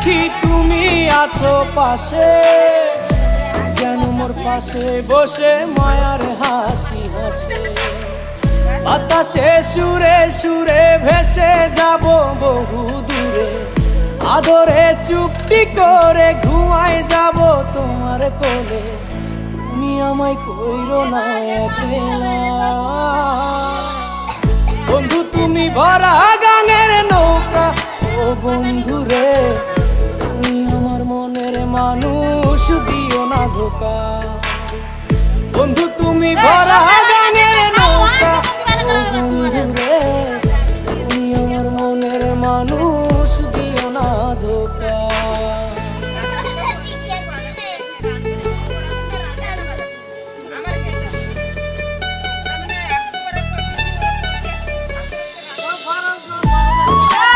দেখি তুমি আছো পাশে, যেন মোর পাশে বসে মায়ার হাসি হাসে। বাতাসে সুরে সুরে ভেসে যাব বহু দূরে, আদরে চুপটি করে ঘুমায় যাব তোমার কোলে। তুমি আমায় কইরো না একলা বন্ধু, তুমি ভরা গাঙের নৌকা। ও বন্ধু রে, তুমি আমার মনের মানুষ, দিও না ধোকা। বন্ধু তুমি ভরা গাঙের নৌকা। ও বন্ধু রে, তুমি আমার মনের মানুষ।